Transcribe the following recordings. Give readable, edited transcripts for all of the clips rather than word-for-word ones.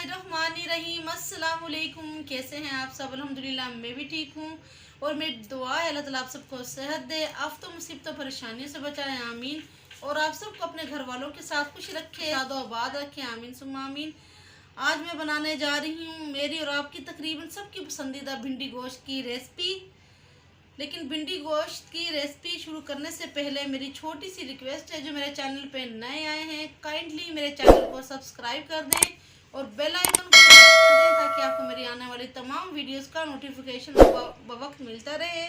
बिस्मिल्लाहिर्रहमानिर्रहीम। अस्सलाम वालेकुम। कैसे हैं आप सब? अल्हम्दुलिल्लाह मैं भी ठीक हूँ और मेरी दुआ है अल्लाह ताला आप सबको सेहत दे, आफतों मुसीबतों परेशानियों से बचाए, आमीन। और आप सबको अपने घर वालों के साथ खुश रखे, यादो आबाद रखे, आमीन सुम्मा आमीन। आज मैं बनाने जा रही हूँ मेरी और आपकी तकरीबन सबकी पसंदीदा भिंडी गोश्त की रेसिपी। लेकिन भिंडी गोश्त की रेसिपी शुरू करने से पहले मेरी छोटी सी रिक्वेस्ट है, जो मेरे चैनल पे नए आए हैं काइंडली मेरे चैनल को सब्सक्राइब कर दें और बेल आइकन को प्रेस कर दें ताकि आपको मेरी आने वाली तमाम वीडियोस का नोटिफिकेशन बवक्त मिलता रहे।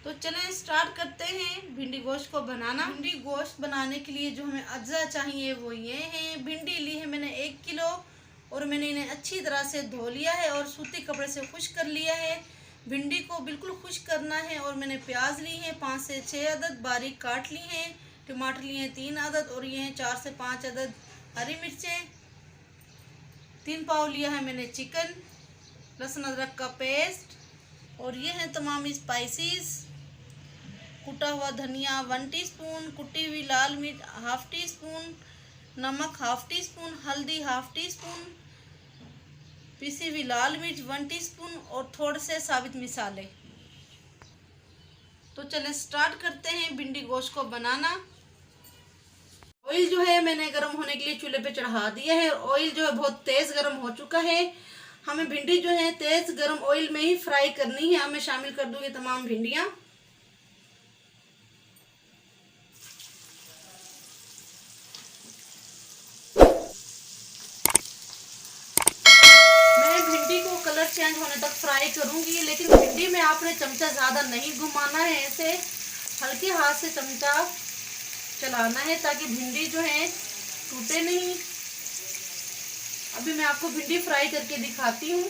तो चलें स्टार्ट करते हैं भिंडी गोश्त को बनाना। भिंडी गोश्त बनाने के लिए जो हमें अज्जा चाहिए वो ये हैं। भिंडी ली है मैंने 1 किलो और मैंने इन्हें अच्छी तरह से धो लिया है और सूती कपड़े से खुश कर लिया है। भिंडी को बिल्कुल खुश करना है। और मैंने प्याज ली है 5 से 6 अदद बारीक काट ली हैं। टमाटर लिए हैं 3 अदद और ये हैं 4 से 5 अदद हरी मिर्चें। 3 पाव लिया है मैंने चिकन, लहसुन अदरक का पेस्ट और ये हैं तमाम स्पाइसेस। कुटा हुआ धनिया 1 टीस्पून, कुटी हुई लाल मिर्च 1/2 टीस्पून, नमक 1/2 टीस्पून, हल्दी 1/2 टीस्पून, पिसी हुई लाल मिर्च 1 टीस्पून और थोड़े से साबित मिसाले। तो चलें स्टार्ट करते हैं भिंडी गोश्त को बनाना। ऑयल जो है मैंने गर्म होने के लिए चूल्हे पे चढ़ा दिया है और ऑयल जो है बहुत तेज गर्म हो चुका है। हमें भिंडी जो है तेज गर्म ऑयल में ही फ्राई करनी है। अब मैं शामिल कर दूंगी तमाम भिंडियां। कलर चेंज होने तक फ्राई करूंगी, लेकिन भिंडी में आपने चमचा ज़्यादा नहीं घुमाना है, ऐसे हल्के हाथ से चमचा चलाना है ताकि भिंडी जो है टूटे नहीं। अभी मैं आपको भिंडी फ्राई करके दिखाती हूँ।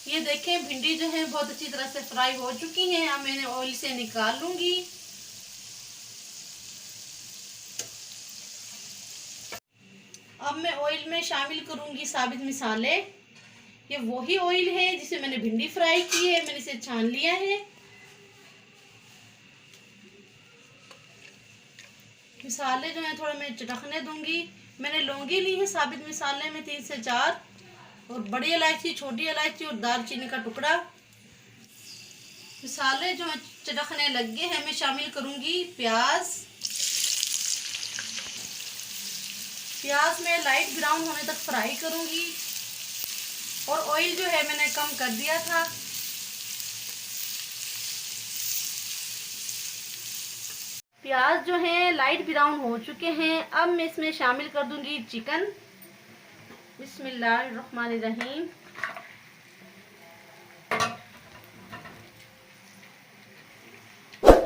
ये देखें भिंडी जो है बहुत अच्छी तरह से फ्राई हो चुकी हैं। अब मैंने ऑयल से निकाल लूंगी। अब मैं ऑयल में शामिल करूंगी साबित मिसाले। ये वही ऑयल है जिसे मैंने भिंडी फ्राई की है, मैंने इसे छान लिया है। मिसाले जो है थोड़ा मैं चटकने दूंगी। मैंने लौंगी ली है साबित मिसाले में 3 से 4 और बड़ी इलायची, छोटी इलायची और दालचीनी का टुकड़ा। मिसाले जो है चटकने लग गए हैं, मैं शामिल करूंगी प्याज। प्याज में लाइट ब्राउन होने तक फ्राई करूंगी और ऑयल जो है मैंने कम कर दिया था। प्याज जो है लाइट ब्राउन हो चुके हैं। अब मैं इसमें शामिल कर दूंगी चिकन। बिस्मिल्लाहिर्रहमानिर्रहीम।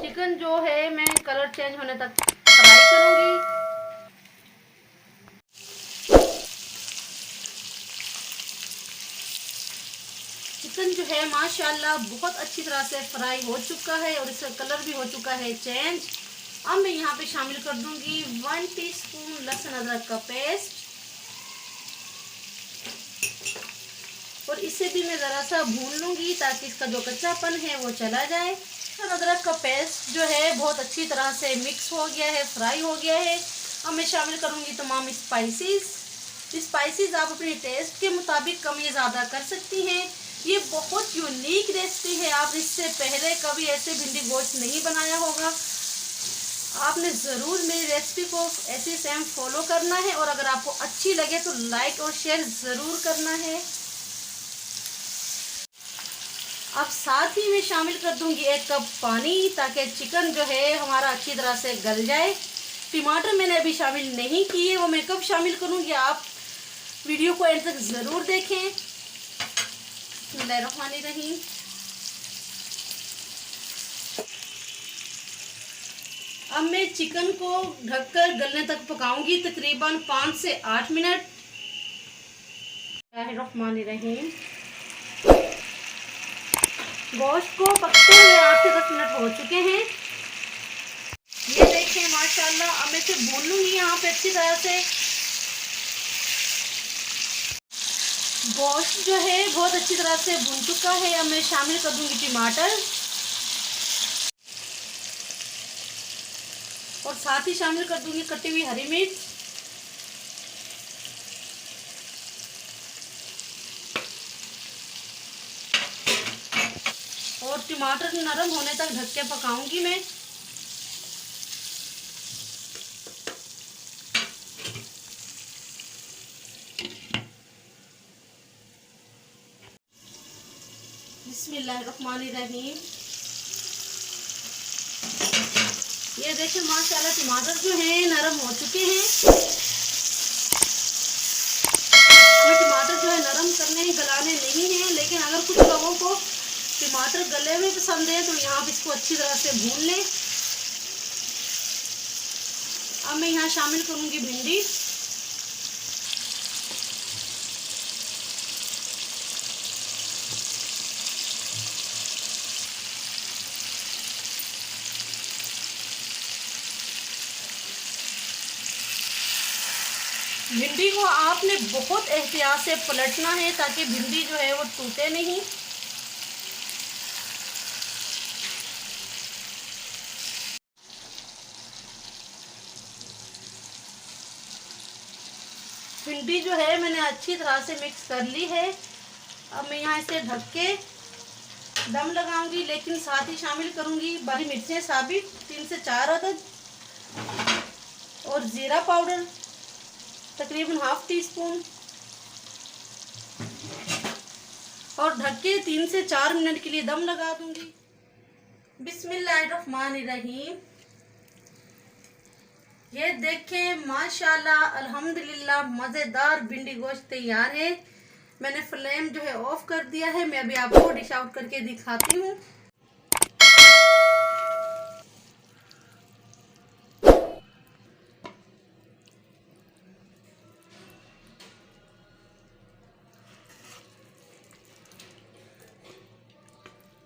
चिकन जो है मैं कलर चेंज होने तक फ्राई करूंगी। चिकन जो है माशाल्लाह बहुत अच्छी तरह से फ्राई हो चुका है और इसका कलर भी हो चुका है चेंज। अब मैं यहाँ पे शामिल कर दूंगी 1 टीस्पून लहसुन अदरक का पेस्ट और इसे भी मैं ज़रा सा भून लूंगी ताकि इसका जो कच्चापन है वो चला जाए। लहसुन अदरक का पेस्ट जो है बहुत अच्छी तरह से मिक्स हो गया है, फ्राई हो गया है। अब मैं शामिल करूँगी तमाम स्पाइसेस आप अपने टेस्ट के मुताबिक कम या ज़्यादा कर सकती हैं। ये बहुत यूनिक रेसिपी है, आप इससे पहले कभी ऐसे भिंडी गोश्त नहीं बनाया होगा। आपने ज़रूर मेरी रेसिपी को ऐसे सेम फॉलो करना है और अगर आपको अच्छी लगे तो लाइक और शेयर ज़रूर करना है। अब साथ ही मैं शामिल कर दूंगी 1 कप पानी ताकि चिकन जो है हमारा अच्छी तरह से गल जाए। टमाटर मैंने अभी शामिल नहीं किए, वो मैं कब शामिल करूंगी, आप वीडियो को एंड तक ज़रूर देखें। बिस्मिल्लाहिर्रहमानिर्रहीम। अब मैं चिकन को ढककर गलने तक पकाऊंगी तकरीबन 5 से 8 मिनट। बिस्मिल्लाहिर्रहमानिर्रहीम। गोश्त को पकते हुए 8 से 10 मिनट हो चुके हैं। ये देखें माशाल्लाह। अब मैं इसे भून लूंगी यहाँ पे अच्छी तरह से। गोश्त जो है बहुत अच्छी तरह से भून चुका है। अब मैं शामिल कर दूंगी टमाटर और साथ ही शामिल कर दूंगी कटी हुई हरी मिर्च। और टमाटर नरम होने तक ढक के पकाऊंगी मैं। बिस्मिल्लाहिर्रहमानिर्रहीम। ये देखिए माशाल्लाह टमाटर जो है नरम हो चुके हैं। हमें टमाटर जो है नरम करने ही गलाने नहीं है, लेकिन अगर कुछ लोगों को टमाटर गले हुए पसंद है तो यहाँ पे इसको अच्छी तरह से भून लें। अब मैं यहाँ शामिल करूँगी भिंडी। भिंडी को आपने बहुत एहतियात से पलटना है ताकि भिंडी जो है वो टूटे नहीं। भिंडी जो है मैंने अच्छी तरह से मिक्स कर ली है। अब मैं यहाँ इसे ढक के दम लगाऊंगी, लेकिन साथ ही शामिल करूंगी बारी मिर्चें साबित 3 से 4 अदद और ज़ीरा पाउडर तकरीबन ½ टीस्पून, और ढक के 3 से 4 मिनट के लिए दम लगा दूंगी। बिस्मिल्लाहिर्रहमानिर्रहीम। ये देखें माशाल्लाह अल्हम्दुलिल्लाह मज़ेदार भिंडी गोश्त तैयार है। मैंने फ्लेम जो है ऑफ कर दिया है। मैं अभी आपको डिश आउट करके दिखाती हूँ।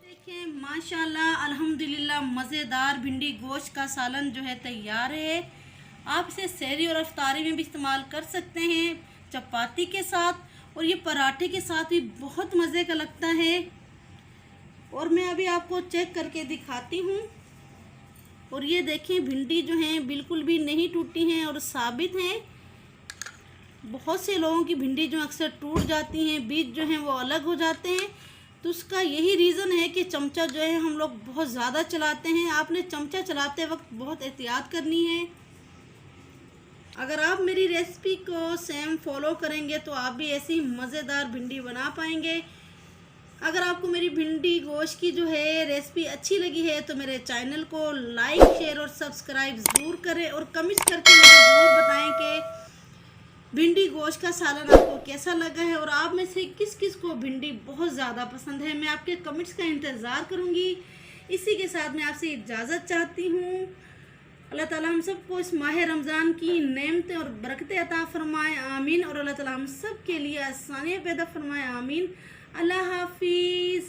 देखें माशाल्लाह अल्हम्दुलिल्लाह मज़ेदार भिंडी गोश्त का सालन जो है तैयार है। आप इसे सहरी और इफ्तारी में भी इस्तेमाल कर सकते हैं, चपाती के साथ, और ये पराठे के साथ भी बहुत मज़े का लगता है। और मैं अभी आपको चेक करके दिखाती हूँ। और ये देखें भिंडी जो हैं बिल्कुल भी नहीं टूटी हैं और साबित हैं। बहुत से लोगों की भिंडी जो अक्सर टूट जाती हैं, बीज जो हैं वो अलग हो जाते हैं, तो उसका यही रीज़न है कि चमचा जो है हम लोग बहुत ज़्यादा चलाते हैं। आपने चमचा चलाते वक्त बहुत एहतियात करनी है। अगर आप मेरी रेसिपी को सेम फॉलो करेंगे तो आप भी ऐसी मज़ेदार भिंडी बना पाएंगे। अगर आपको मेरी भिंडी गोश्त की जो है रेसिपी अच्छी लगी है तो मेरे चैनल को लाइक, शेयर और सब्सक्राइब ज़रूर करें, और कमेंट्स करके मुझे ज़रूर बताएं कि भिंडी गोश्त का सालन आपको कैसा लगा है और आप में से किस किस को भिंडी बहुत ज़्यादा पसंद है। मैं आपके कमेंट्स का इंतज़ार करूँगी। इसी के साथ मैं आपसे इजाज़त चाहती हूँ। अल्लाह ताला हम सबको इस माह रमज़ान की नेमतें और बरकतें अता फरमाए, आमीन। और अल्लाह ताला हम सब के लिए आसानियाँ पैदा फरमाए, आमीन। अल्लाह हाफिज़।